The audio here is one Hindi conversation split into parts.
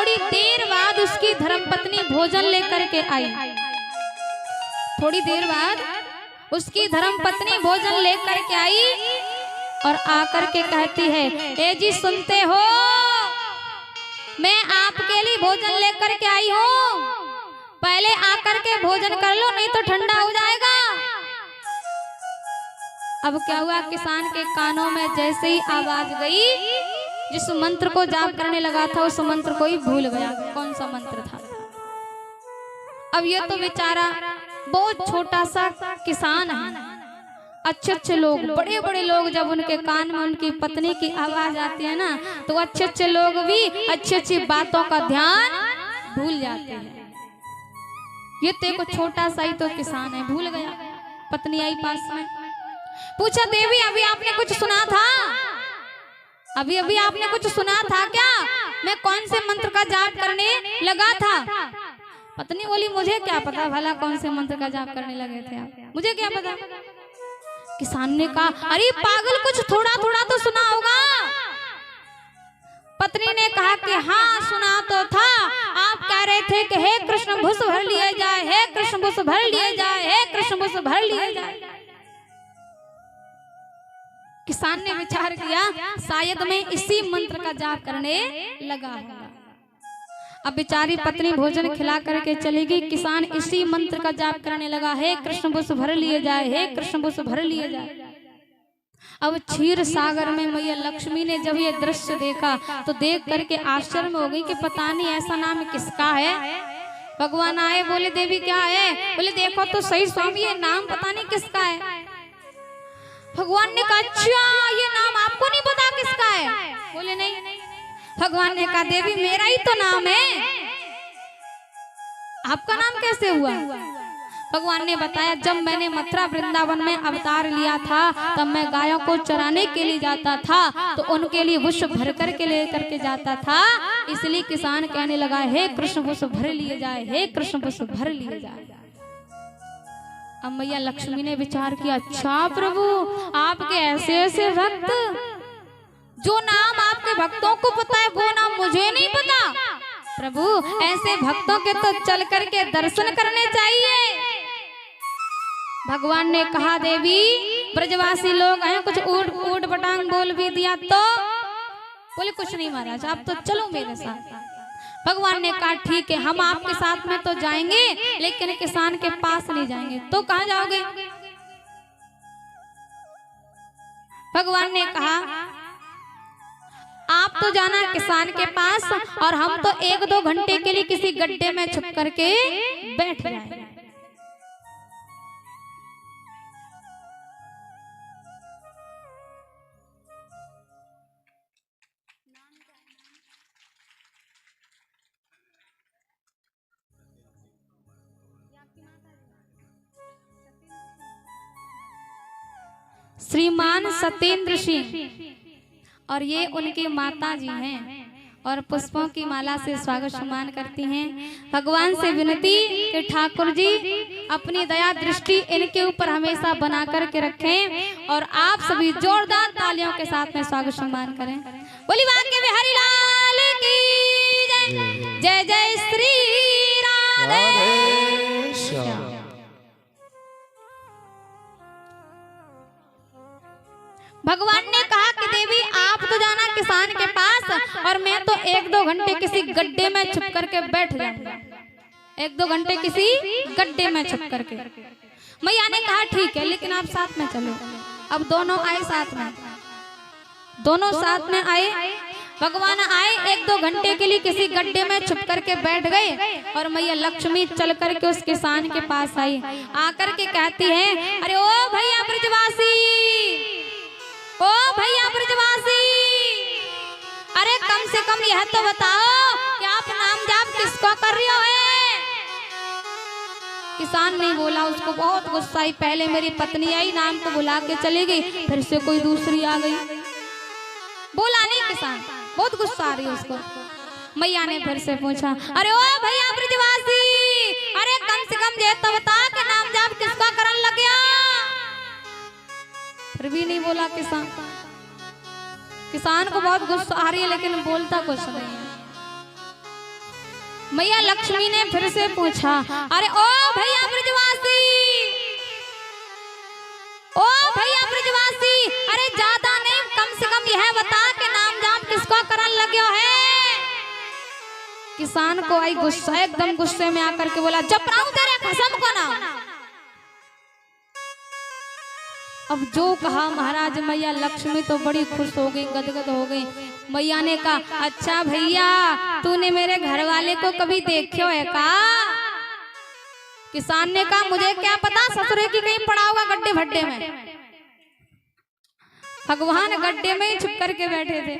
थोड़ी देर बाद उसकी धर्मपत्नी भोजन लेकर के आई। थोड़ी देर बाद उसकी धर्मपत्नी भोजन लेकर के आई और आकर के कहती है, ए जी सुनते हो, मैं आपके लिए भोजन लेकर के आई हूँ, पहले आकर के भोजन कर लो नहीं तो ठंडा हो जाएगा। अब क्या हुआ, किसान के कानों में जैसे ही आवाज गई, जिस मंत्र को जाप करने लगा था उस मंत्र को ही भूल गया कौन सा मंत्र था। अब ये तो बेचारा बहुत छोटा सा किसान है। अच्छे अच्छे लोग, बड़े बड़े लोग जब उनके कान में उनकी पत्नी की आवाज आती है ना, तो अच्छे अच्छे लोग भी अच्छी अच्छी बातों का ध्यान भूल जाते हैं। ये तो एक छोटा सा ही तो किसान है, भूल गया। पत्नी आई पास में, पूछा, देवी अभी आपने कुछ सुना था? अभी अभी आपने कुछ सुना था क्या? मैं कौन से मंत्र का जाप करने लगा था? पत्नी बोली, मुझे क्या पता भला कौन से मंत्र का जाप करने लगे थे आप, मुझे क्या पता। किसान ने कहा, अरे पागल, कुछ थोड़ा थोड़ा तो सुना होगा। पत्नी ने कहा कि हाँ सुना तो था, आप कह रहे थे कि हे कृष्ण भुस भर लिए जाए, हे कृष्ण भुस भर लिए जाए, हे कृष्ण भुस भर लिए जाए। किसान ने विचार किया, शायद मैं इसी मंत्र का जाप करने लगा होगा। अब बेचारी पत्नी भोजन खिला करके चली गई, किसान इसी मंत्र का जाप करने लगा, हे कृष्ण बुस भर लिए जाए, हे कृष्ण बुस भर लिए जाए। अब क्षीर सागर में मैया लक्ष्मी ने जब ये दृश्य देखा तो देख करके आश्चर्य में हो गई कि पता नहीं ऐसा नाम किसका है। भगवान आए, बोले देवी क्या है? बोले देखो तो सही स्वामी, ये नाम पता नहीं किसका है। भगवान ने कहा, अच्छा ये नाम आपको नहीं पता किसका है? बोले नहीं। भगवान ने कहा, देवी मेरा ही तो नाम है, आपका नाम कैसे हुआ? भगवान ने बताया, जब मैंने मथुरा वृंदावन में अवतार लिया था तब मैं गायों को चराने के लिए जाता था, तो उनके लिए विष भर करके ले करके जाता था, इसलिए किसान कहने लगा, हे कृष्ण विष भर लिए जाए, हे कृष्ण विष भर लिए जाए। अब मैया लक्ष्मी ने विचार किया, अच्छा प्रभु, आपके ऐसे ऐसे भक्त, जो नाम आपके भक्तों को पता है वो नाम मुझे नहीं पता। प्रभु ऐसे भक्तों के तो चल करके दर्शन करने चाहिए। भगवान ने कहा, देवी ब्रजवासी लोग हैं, कुछ ऊट ऊट पटांग बोल भी दिया तो? बोले कुछ नहीं महाराज, आप तो चलो मेरे साथ। भगवान ने कहा, ठीक है, हम आपके साथ में तो जाएंगे लेकिन किसान के पास नहीं जाएंगे। तो कहाँ जाओगे? भगवान ने कहा, आप तो जाना किसान के पास और हम तो 1-2 घंटे के लिए किसी गड्ढे में छुप करके बैठ जाएंगे। श्रीमान सत्येंद्र सिंह और ये उनकी माता जी हैं और पुष्पों की माला से स्वागत सम्मान करती हैं। भगवान से विनती कि ठाकुर जी अपनी दया दृष्टि इनके ऊपर हमेशा बना करके रखें और आप सभी जोरदार तालियों के साथ में स्वागत सम्मान करें। बोली बांके बिहारी लाल की जय, जय जय श्री राधे। भगवान ने कहा कि देवी आप तो जाना किसान के पास और मैं तो 1-2 घंटे किसी गड्ढे में छुप करके बैठ जाऊंगा। 1-2 घंटे किसी गड्ढे में छुप करके। मैया ने कहा ठीक है, लेकिन आप साथ में चलो। अब दोनों आए साथ में, दोनों साथ में आए। भगवान आए, 1-2 घंटे के लिए किसी गड्ढे में छुप करके बैठ गए और मैया लक्ष्मी चल करके उस किसान के पास आई। आकर के कहती है, अरे ओ भैया ब्रजवासी, ओ भैया ब्रजवासी, अरे कम से कम यह तो बताओ कि आप नाम जाप किसको कर रही हो? किसान नहीं बोला, उसको बहुत गुस्सा आई। पहले मेरी पत्नी आई, नाम को बुला के चली गई, फिर से कोई दूसरी आ गई। बोला नहीं किसान, बहुत गुस्सा आ रही है उसको। मैया ने फिर से पूछा, अरे ओ भैया ब्रजवासी, अरे कम से कम ये तो बता कि नाम जाप किसको करन लग गया? फिर भी नहीं बोला किसान। किसान को बहुत गुस्सा आ रही है लेकिन बोलता कुछ नहीं है। मैया लक्ष्मी ने फिर से पूछा, अरे ओ भैया ब्रजवासी, ओ भैया ब्रजवासी, अरे ज्यादा नहीं, कम से कम यह बता कि नाम जाप किसको करन लग्यो है। किसान को आई गुस्सा, एकदम गुस्से में आकर के बोला, जब राहु तेरे कसम को ना। अब जो कहा महाराज, मैया लक्ष्मी तो बड़ी खुश हो गई, गदगद हो गई। मैया ने कहा, अच्छा भैया, तूने मेरे घर वाले को कभी देखो है का? किसान ने कहा, मुझे क्या पता, ससुरे की कहीं पड़ा होगा गड्ढे भड्डे में। भगवान गड्ढे में ही छुप करके बैठे थे।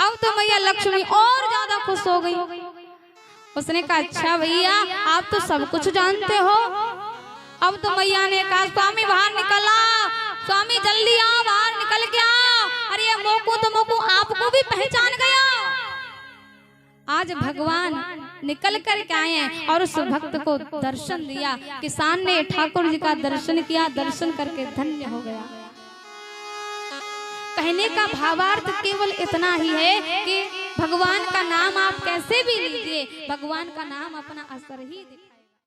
अब तो मैया लक्ष्मी और ज्यादा खुश हो गई। उसने कहा, अच्छा भैया, आप तो सब कुछ जानते हो। अब तो मैया ने कहा, स्वामी बाहर निकला, स्वामी जल्दी आओ, बाहर निकल के आओ। अरे ये मोकू तो मोकू आपको भी पहचान गया। आज भगवान निकल कर के आए हैं और उस भक्त को दर्शन दिया। किसान ने ठाकुर जी का दर्शन किया, दर्शन करके धन्य हो गया। कहने का भावार्थ केवल इतना ही है कि भगवान का नाम आप कैसे भी लीजिए, भगवान का नाम अपना असर ही दिखाए।